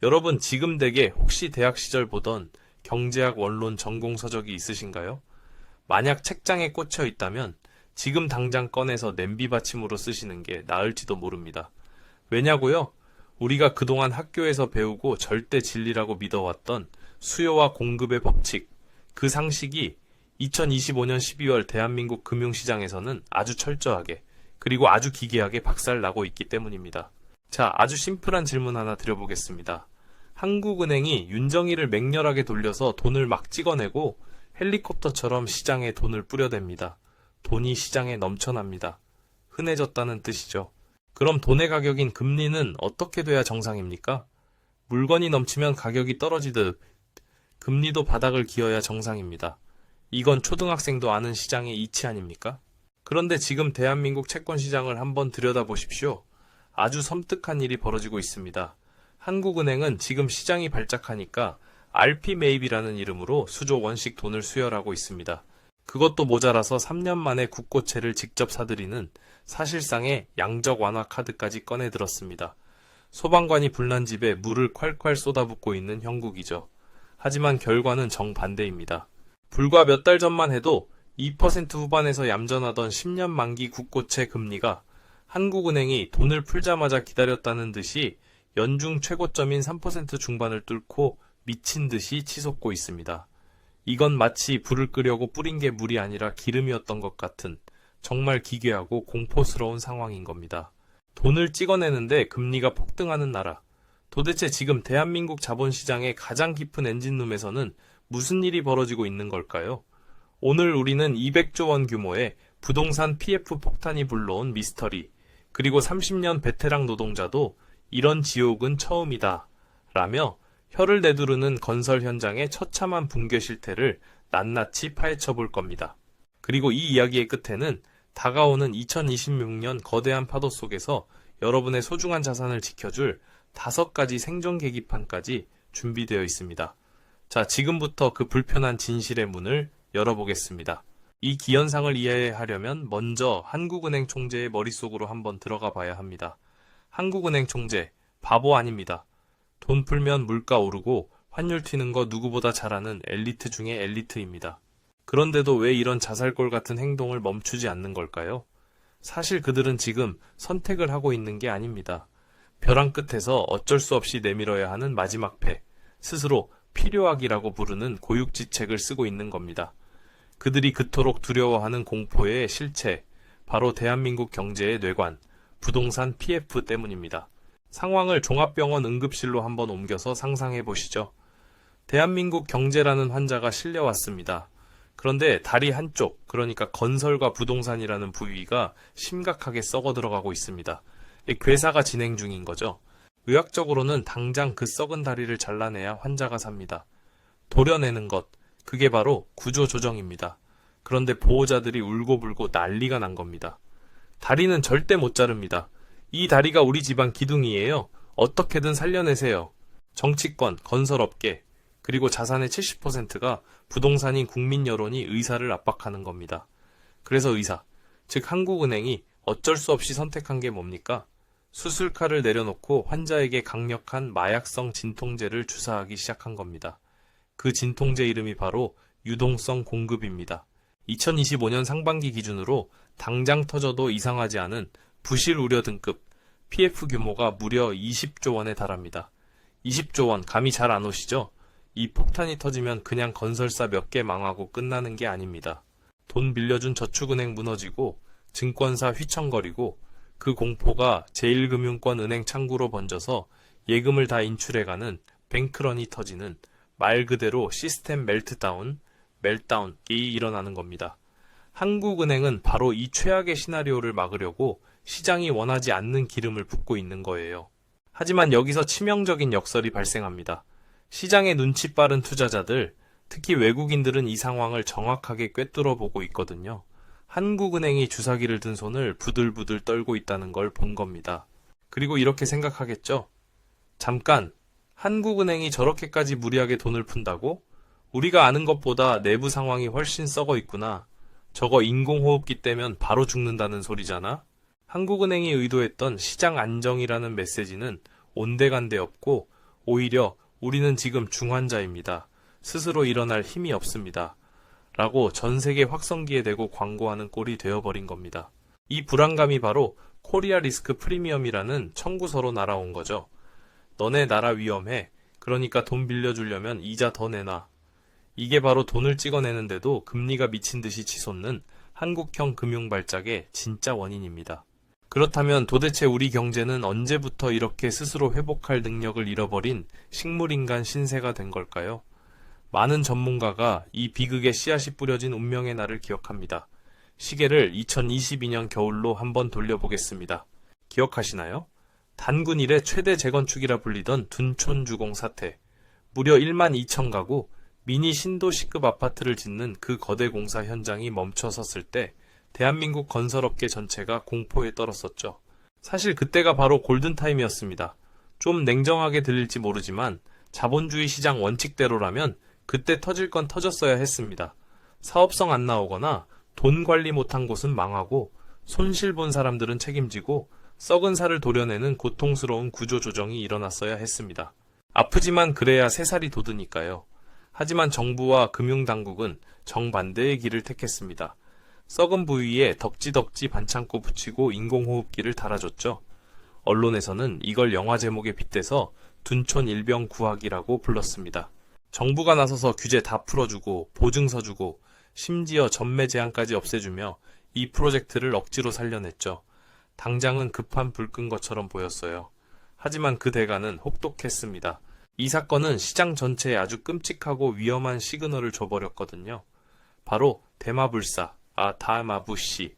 여러분 지금 댁에 혹시 대학 시절 보던 경제학 원론 전공 서적이 있으신가요? 만약 책장에 꽂혀 있다면 지금 당장 꺼내서 냄비 받침으로 쓰시는 게 나을지도 모릅니다. 왜냐고요? 우리가 그동안 학교에서 배우고 절대 진리라고 믿어왔던 수요와 공급의 법칙, 그 상식이 2025년 12월 대한민국 금융시장에서는 아주 철저하게 그리고 아주 기괴하게 박살나고 있기 때문입니다. 자, 아주 심플한 질문 하나 드려보겠습니다. 한국은행이 윤정이를 맹렬하게 돌려서 돈을 막 찍어내고 헬리콥터처럼 시장에 돈을 뿌려댑니다. 돈이 시장에 넘쳐납니다. 흔해졌다는 뜻이죠. 그럼 돈의 가격인 금리는 어떻게 돼야 정상입니까? 물건이 넘치면 가격이 떨어지듯 금리도 바닥을 기어야 정상입니다. 이건 초등학생도 아는 시장의 이치 아닙니까? 그런데 지금 대한민국 채권 시장을 한번 들여다보십시오. 아주 섬뜩한 일이 벌어지고 있습니다. 한국은행은 지금 시장이 발작하니까 RP 매입이라는 이름으로 수조 원씩 돈을 수혈하고 있습니다. 그것도 모자라서 3년 만에 국고채를 직접 사들이는 사실상의 양적 완화 카드까지 꺼내들었습니다. 소방관이 불난 집에 물을 콸콸 쏟아붓고 있는 형국이죠. 하지만 결과는 정반대입니다. 불과 몇 달 전만 해도 2% 후반에서 얌전하던 10년 만기 국고채 금리가 한국은행이 돈을 풀자마자 기다렸다는 듯이 연중 최고점인 3% 중반을 뚫고 미친 듯이 치솟고 있습니다. 이건 마치 불을 끄려고 뿌린 게 물이 아니라 기름이었던 것 같은 정말 기괴하고 공포스러운 상황인 겁니다. 돈을 찍어내는데 금리가 폭등하는 나라. 도대체 지금 대한민국 자본시장의 가장 깊은 엔진룸에서는 무슨 일이 벌어지고 있는 걸까요? 오늘 우리는 200조 원 규모의 부동산 PF 폭탄이 불러온 미스터리, 그리고 30년 베테랑 노동자도 이런 지옥은 처음이다 라며 혀를 내두르는 건설 현장의 처참한 붕괴 실태를 낱낱이 파헤쳐 볼 겁니다. 그리고 이 이야기의 끝에는 다가오는 2026년 거대한 파도 속에서 여러분의 소중한 자산을 지켜줄 5가지 생존 계기판까지 준비되어 있습니다. 자, 지금부터 그 불편한 진실의 문을 열어보겠습니다. 이 기현상을 이해하려면 먼저 한국은행 총재의 머릿속으로 한번 들어가 봐야 합니다. 한국은행 총재, 바보 아닙니다. 돈 풀면 물가 오르고 환율 튀는 거 누구보다 잘 아는 엘리트 중의 엘리트입니다. 그런데도 왜 이런 자살골 같은 행동을 멈추지 않는 걸까요? 사실 그들은 지금 선택을 하고 있는 게 아닙니다. 벼랑 끝에서 어쩔 수 없이 내밀어야 하는 마지막 패, 스스로 필요악이라고 부르는 고육지책을 쓰고 있는 겁니다. 그들이 그토록 두려워하는 공포의 실체, 바로 대한민국 경제의 뇌관, 부동산 PF 때문입니다. 상황을 종합병원 응급실로 한번 옮겨서 상상해 보시죠. 대한민국 경제라는 환자가 실려왔습니다. 그런데 다리 한쪽, 그러니까 건설과 부동산이라는 부위가 심각하게 썩어 들어가고 있습니다. 괴사가 진행 중인 거죠. 의학적으로는 당장 그 썩은 다리를 잘라내야 환자가 삽니다. 도려내는 것, 그게 바로 구조조정입니다. 그런데 보호자들이 울고불고 난리가 난 겁니다. 다리는 절대 못 자릅니다. 이 다리가 우리 집안 기둥이에요. 어떻게든 살려내세요. 정치권, 건설업계, 그리고 자산의 70%가 부동산인 국민 여론이 의사를 압박하는 겁니다. 그래서 의사, 즉 한국은행이 어쩔 수 없이 선택한 게 뭡니까? 수술칼을 내려놓고 환자에게 강력한 마약성 진통제를 주사하기 시작한 겁니다. 그 진통제 이름이 바로 유동성 공급입니다. 2025년 상반기 기준으로 당장 터져도 이상하지 않은 부실 우려 등급 PF 규모가 무려 20조 원에 달합니다. 20조 원 감이 잘 안 오시죠? 이 폭탄이 터지면 그냥 건설사 몇 개 망하고 끝나는 게 아닙니다. 돈 빌려준 저축은행 무너지고 증권사 휘청거리고 그 공포가 제1금융권 은행 창구로 번져서 예금을 다 인출해가는 뱅크런이 터지는 말 그대로 시스템 멜트다운이 일어나는 겁니다. 한국은행은 바로 이 최악의 시나리오를 막으려고 시장이 원하지 않는 기름을 붓고 있는 거예요. 하지만 여기서 치명적인 역설이 발생합니다. 시장의 눈치 빠른 투자자들, 특히 외국인들은 이 상황을 정확하게 꿰뚫어 보고 있거든요. 한국은행이 주사기를 든 손을 부들부들 떨고 있다는 걸 본 겁니다. 그리고 이렇게 생각하겠죠. 잠깐, 한국은행이 저렇게까지 무리하게 돈을 푼다고? 우리가 아는 것보다 내부 상황이 훨씬 썩어 있구나. 저거 인공호흡기 떼면 바로 죽는다는 소리잖아? 한국은행이 의도했던 시장 안정이라는 메시지는 온데간데 없고 오히려 우리는 지금 중환자입니다. 스스로 일어날 힘이 없습니다. 라고 전 세계 확성기에 대고 광고하는 꼴이 되어버린 겁니다. 이 불안감이 바로 코리아 리스크 프리미엄이라는 청구서로 날아온 거죠. 너네 나라 위험해. 그러니까 돈 빌려주려면 이자 더 내놔. 이게 바로 돈을 찍어내는데도 금리가 미친 듯이 치솟는 한국형 금융발작의 진짜 원인입니다. 그렇다면 도대체 우리 경제는 언제부터 이렇게 스스로 회복할 능력을 잃어버린 식물인간 신세가 된 걸까요? 많은 전문가가 이 비극의 씨앗이 뿌려진 운명의 날을 기억합니다. 시계를 2022년 겨울로 한번 돌려보겠습니다. 기억하시나요? 단군 이래 최대 재건축이라 불리던 둔촌주공 사태. 무려 1만 2천 가구, 미니 신도시급 아파트를 짓는 그 거대 공사 현장이 멈춰섰을 때 대한민국 건설업계 전체가 공포에 떨었었죠. 사실 그때가 바로 골든타임이었습니다. 좀 냉정하게 들릴지 모르지만 자본주의 시장 원칙대로라면 그때 터질 건 터졌어야 했습니다. 사업성 안 나오거나 돈 관리 못한 곳은 망하고 손실 본 사람들은 책임지고 썩은 살을 도려내는 고통스러운 구조조정이 일어났어야 했습니다. 아프지만 그래야 새살이 돋으니까요. 하지만 정부와 금융당국은 정반대의 길을 택했습니다. 썩은 부위에 덕지덕지 반창고 붙이고 인공호흡기를 달아줬죠. 언론에서는 이걸 영화 제목에 빗대서 둔촌 일병 구하기라고 불렀습니다. 정부가 나서서 규제 다 풀어주고 보증서 주고 심지어 전매 제한까지 없애주며 이 프로젝트를 억지로 살려냈죠. 당장은 급한 불 끈 것처럼 보였어요. 하지만 그 대가는 혹독했습니다. 이 사건은 시장 전체에 아주 끔찍하고 위험한 시그널을 줘버렸거든요. 바로 대마불사, 다마부시.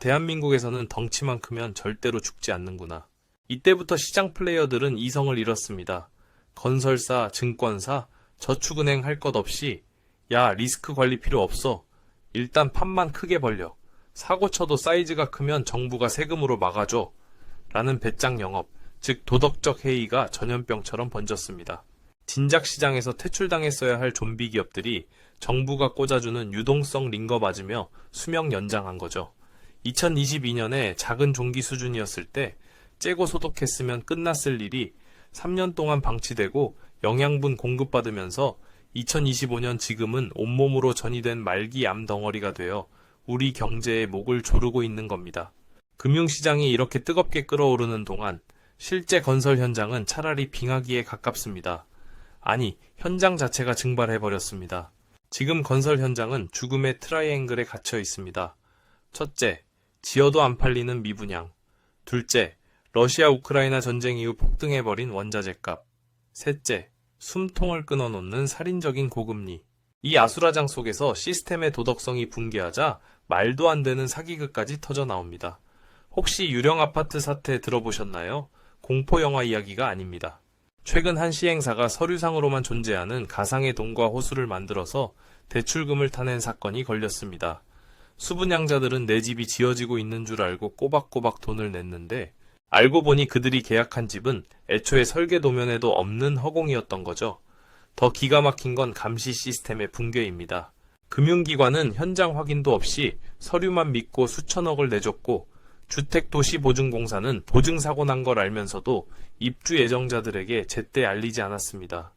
대한민국에서는 덩치만 크면 절대로 죽지 않는구나. 이때부터 시장 플레이어들은 이성을 잃었습니다. 건설사, 증권사, 저축은행 할 것 없이 야, 리스크 관리 필요 없어. 일단 판만 크게 벌려. 사고 쳐도 사이즈가 크면 정부가 세금으로 막아줘. 라는 배짱 영업, 즉 도덕적 해이가 전염병처럼 번졌습니다. 진작 시장에서 퇴출당했어야 할 좀비 기업들이 정부가 꽂아주는 유동성 링거 맞으며 수명 연장한 거죠. 2022년에 작은 종기 수준이었을 때 째고 소독했으면 끝났을 일이 3년 동안 방치되고 영양분 공급받으면서 2025년 지금은 온몸으로 전이된 말기 암 덩어리가 되어 우리 경제의 목을 조르고 있는 겁니다. 금융시장이 이렇게 뜨겁게 끓어오르는 동안 실제 건설 현장은 차라리 빙하기에 가깝습니다. 아니, 현장 자체가 증발해버렸습니다. 지금 건설 현장은 죽음의 트라이앵글에 갇혀 있습니다. 첫째, 지어도 안 팔리는 미분양. 둘째, 러시아 우크라이나 전쟁 이후 폭등해버린 원자재 값. 셋째, 숨통을 끊어놓는 살인적인 고금리. 이 아수라장 속에서 시스템의 도덕성이 붕괴하자 말도 안 되는 사기극까지 터져 나옵니다. 혹시 유령 아파트 사태 들어보셨나요? 공포영화 이야기가 아닙니다. 최근 한 시행사가 서류상으로만 존재하는 가상의 돈과 호수를 만들어서 대출금을 타낸 사건이 걸렸습니다. 수분양자들은 내 집이 지어지고 있는 줄 알고 꼬박꼬박 돈을 냈는데 알고 보니 그들이 계약한 집은 애초에 설계 도면에도 없는 허공이었던 거죠. 더 기가 막힌 건 감시 시스템의 붕괴입니다. 금융기관은 현장 확인도 없이 서류만 믿고 수천억을 내줬고 주택도시보증공사는 보증사고 난 걸 알면서도 입주 예정자들에게 제때 알리지 않았습니다.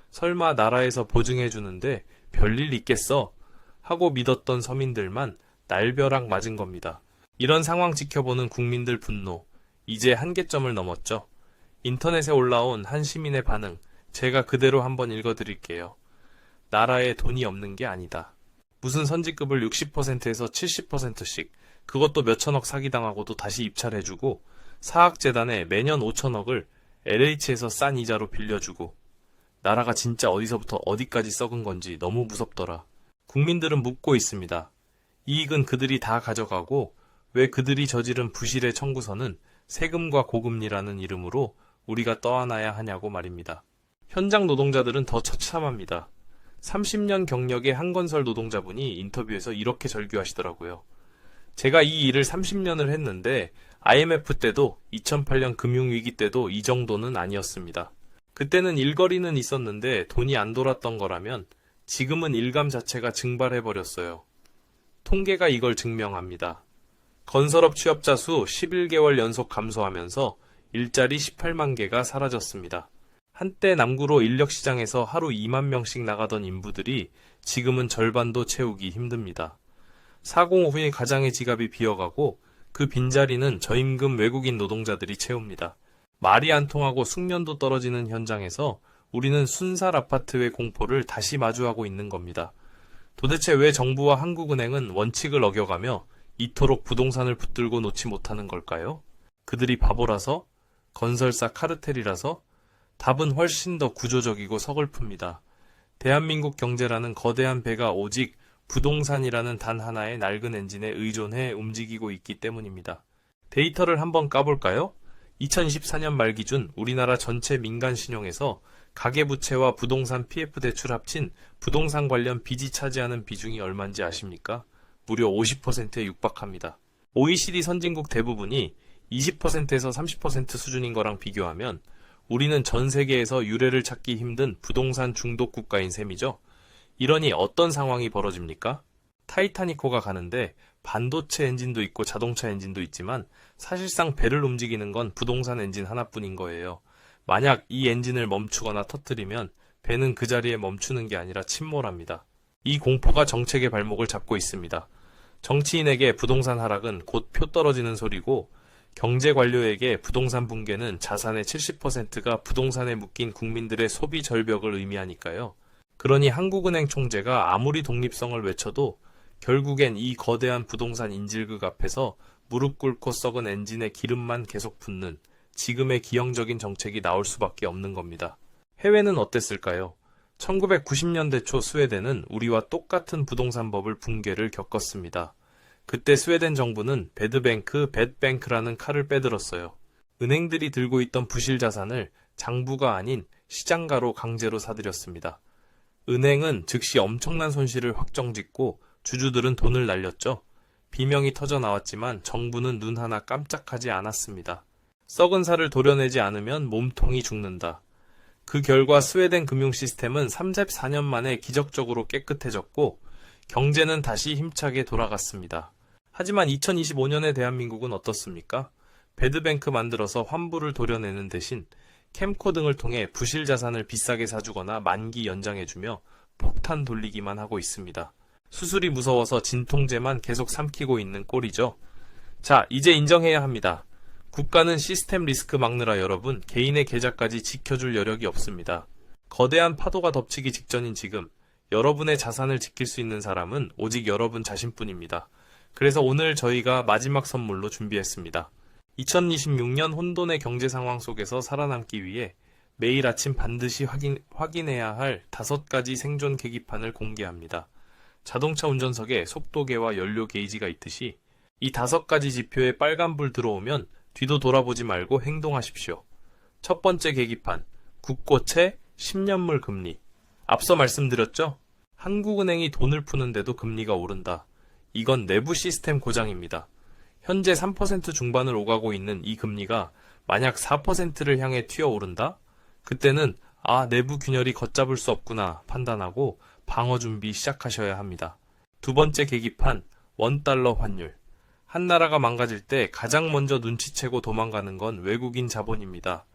설마 나라에서 보증해주는데 별일 있겠어? 하고 믿었던 서민들만 날벼락 맞은 겁니다. 이런 상황 지켜보는 국민들 분노, 이제 한계점을 넘었죠. 인터넷에 올라온 한 시민의 반응, 제가 그대로 한번 읽어드릴게요. 나라에 돈이 없는 게 아니다. 무슨 선지급을 60%에서 70%씩, 그것도 몇천억 사기당하고도 다시 입찰해주고 사학재단에 매년 5천억을 LH에서 싼 이자로 빌려주고 나라가 진짜 어디서부터 어디까지 썩은 건지 너무 무섭더라. 국민들은 묻고 있습니다. 이익은 그들이 다 가져가고 왜 그들이 저지른 부실의 청구서는 세금과 고금리라는 이름으로 우리가 떠안아야 하냐고 말입니다. 현장 노동자들은 더 처참합니다. 30년 경력의 한 건설 노동자분이 인터뷰에서 이렇게 절규하시더라고요. 제가 이 일을 30년을 했는데 IMF 때도 2008년 금융위기 때도 이 정도는 아니었습니다. 그때는 일거리는 있었는데 돈이 안 돌았던 거라면 지금은 일감 자체가 증발해버렸어요. 통계가 이걸 증명합니다. 건설업 취업자 수 11개월 연속 감소하면서 일자리 18만 개가 사라졌습니다. 한때 남구로 인력시장에서 하루 2만 명씩 나가던 인부들이 지금은 절반도 채우기 힘듭니다. 405의 가장의 지갑이 비어가고 그 빈자리는 저임금 외국인 노동자들이 채웁니다. 말이 안 통하고 숙련도 떨어지는 현장에서 우리는 순살 아파트의 공포를 다시 마주하고 있는 겁니다. 도대체 왜 정부와 한국은행은 원칙을 어겨가며 이토록 부동산을 붙들고 놓지 못하는 걸까요? 그들이 바보라서? 건설사 카르텔이라서? 답은 훨씬 더 구조적이고 서글픕니다. 대한민국 경제라는 거대한 배가 오직 부동산이라는 단 하나의 낡은 엔진에 의존해 움직이고 있기 때문입니다. 데이터를 한번 까볼까요? 2024년 말 기준 우리나라 전체 민간 신용에서 가계부채와 부동산 PF 대출 합친 부동산 관련 빚이 차지하는 비중이 얼마인지 아십니까? 무려 50%에 육박합니다. OECD 선진국 대부분이 20%에서 30% 수준인 거랑 비교하면 우리는 전 세계에서 유례를 찾기 힘든 부동산 중독 국가인 셈이죠. 이러니 어떤 상황이 벌어집니까? 타이타닉호가 가는데 반도체 엔진도 있고 자동차 엔진도 있지만 사실상 배를 움직이는 건 부동산 엔진 하나뿐인 거예요. 만약 이 엔진을 멈추거나 터뜨리면 배는 그 자리에 멈추는 게 아니라 침몰합니다. 이 공포가 정책의 발목을 잡고 있습니다. 정치인에게 부동산 하락은 곧 표 떨어지는 소리고 경제 관료에게 부동산 붕괴는 자산의 70%가 부동산에 묶인 국민들의 소비 절벽을 의미하니까요. 그러니 한국은행 총재가 아무리 독립성을 외쳐도 결국엔 이 거대한 부동산 인질극 앞에서 무릎 꿇고 썩은 엔진에 기름만 계속 붓는 지금의 기형적인 정책이 나올 수밖에 없는 겁니다. 해외는 어땠을까요? 1990년대 초 스웨덴은 우리와 똑같은 부동산법을 붕괴를 겪었습니다. 그때 스웨덴 정부는 배드뱅크, 뱃뱅크라는 칼을 빼들었어요. 은행들이 들고 있던 부실 자산을 장부가 아닌 시장가로 강제로 사들였습니다. 은행은 즉시 엄청난 손실을 확정짓고 주주들은 돈을 날렸죠. 비명이 터져 나왔지만 정부는 눈 하나 깜짝하지 않았습니다. 썩은 살을 도려내지 않으면 몸통이 죽는다. 그 결과 스웨덴 금융 시스템은 34년 만에 기적적으로 깨끗해졌고 경제는 다시 힘차게 돌아갔습니다. 하지만 2025년의 대한민국은 어떻습니까? 배드뱅크 만들어서 환부를 도려내는 대신 캠코 등을 통해 부실 자산을 비싸게 사주거나 만기 연장해주며 폭탄 돌리기만 하고 있습니다. 수술이 무서워서 진통제만 계속 삼키고 있는 꼴이죠. 자, 이제 인정해야 합니다. 국가는 시스템 리스크 막느라 여러분 개인의 계좌까지 지켜줄 여력이 없습니다. 거대한 파도가 덮치기 직전인 지금 여러분의 자산을 지킬 수 있는 사람은 오직 여러분 자신뿐입니다. 그래서 오늘 저희가 마지막 선물로 준비했습니다. 2026년 혼돈의 경제 상황 속에서 살아남기 위해 매일 아침 반드시 확인해야 할 5가지 생존 계기판을 공개합니다. 자동차 운전석에 속도계와 연료 게이지가 있듯이 이 5가지 지표에 빨간불 들어오면 뒤도 돌아보지 말고 행동하십시오. 첫 번째 계기판, 국고채 10년물 금리. 앞서 말씀드렸죠? 한국은행이 돈을 푸는데도 금리가 오른다. 이건 내부 시스템 고장입니다. 현재 3% 중반을 오가고 있는 이 금리가 만약 4%를 향해 튀어오른다? 그때는 내부 균열이 걷잡을 수 없구나 판단하고 방어 준비 시작하셔야 합니다. 두 번째 계기판, 원달러 환율. 한 나라가 망가질 때 가장 먼저 눈치채고 도망가는 건 외국인 자본입니다.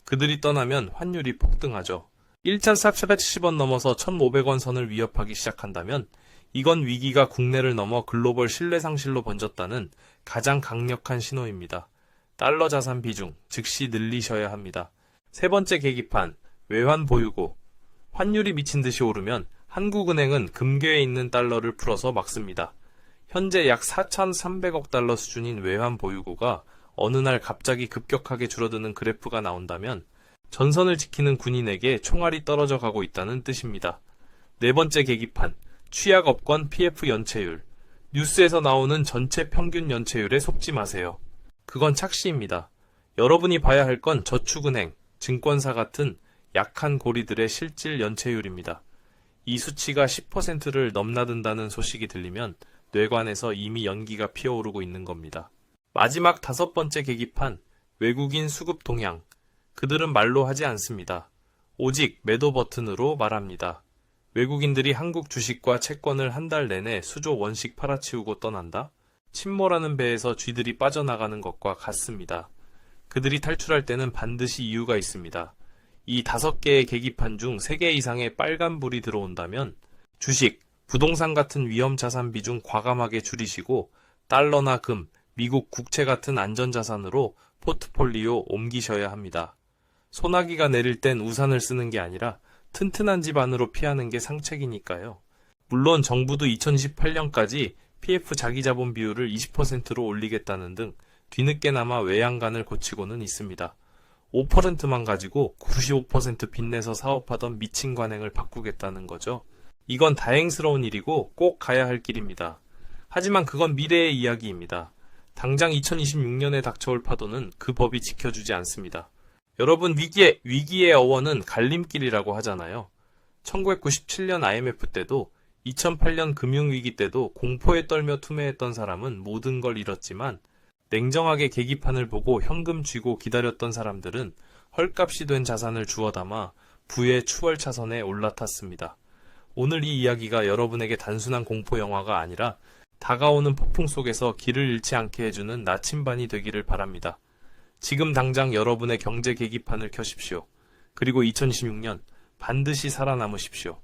그들이 떠나면 환율이 폭등하죠. 1,470원 넘어서 1,500원 선을 위협하기 시작한다면 이건 위기가 국내를 넘어 글로벌 신뢰 상실로 번졌다는 가장 강력한 신호입니다. 달러 자산 비중 즉시 늘리셔야 합니다. 세 번째 계기판, 외환 보유고. 환율이 미친 듯이 오르면 한국은행은 금괴에 있는 달러를 풀어서 막습니다. 현재 약 4,300억 달러 수준인 외환 보유고가 어느 날 갑자기 급격하게 줄어드는 그래프가 나온다면 전선을 지키는 군인에게 총알이 떨어져 가고 있다는 뜻입니다. 네 번째 계기판, 취약업권 PF 연체율. 뉴스에서 나오는 전체 평균 연체율에 속지 마세요. 그건 착시입니다. 여러분이 봐야 할 건 저축은행, 증권사 같은 약한 고리들의 실질 연체율입니다. 이 수치가 10%를 넘나든다는 소식이 들리면 뇌관에서 이미 연기가 피어오르고 있는 겁니다. 마지막 5번째 계기판, 외국인 수급 동향. 그들은 말로 하지 않습니다. 오직 매도 버튼으로 말합니다. 외국인들이 한국 주식과 채권을 한 달 내내 수조 원씩 팔아치우고 떠난다? 침몰하는 배에서 쥐들이 빠져나가는 것과 같습니다. 그들이 탈출할 때는 반드시 이유가 있습니다. 이 5개의 계기판 중 3개 이상의 빨간불이 들어온다면 주식, 부동산 같은 위험 자산 비중 과감하게 줄이시고 달러나 금, 미국 국채 같은 안전자산으로 포트폴리오 옮기셔야 합니다. 소나기가 내릴 땐 우산을 쓰는 게 아니라 튼튼한 집 안으로 피하는 게 상책이니까요. 물론 정부도 2028년까지 PF 자기자본 비율을 20%로 올리겠다는 등 뒤늦게나마 외양간을 고치고는 있습니다. 5%만 가지고 95% 빚내서 사업하던 미친 관행을 바꾸겠다는 거죠. 이건 다행스러운 일이고 꼭 가야 할 길입니다. 하지만 그건 미래의 이야기입니다. 당장 2026년에 닥쳐올 파도는 그 법이 지켜주지 않습니다. 여러분, 위기의 어원은 갈림길이라고 하잖아요. 1997년 IMF 때도 2008년 금융위기 때도 공포에 떨며 투매했던 사람은 모든 걸 잃었지만 냉정하게 계기판을 보고 현금 쥐고 기다렸던 사람들은 헐값이 된 자산을 주워 담아 부의 추월차선에 올라탔습니다. 오늘 이 이야기가 여러분에게 단순한 공포 영화가 아니라 다가오는 폭풍 속에서 길을 잃지 않게 해주는 나침반이 되기를 바랍니다. 지금 당장 여러분의 경제 계기판을 켜십시오. 그리고 2026년 반드시 살아남으십시오.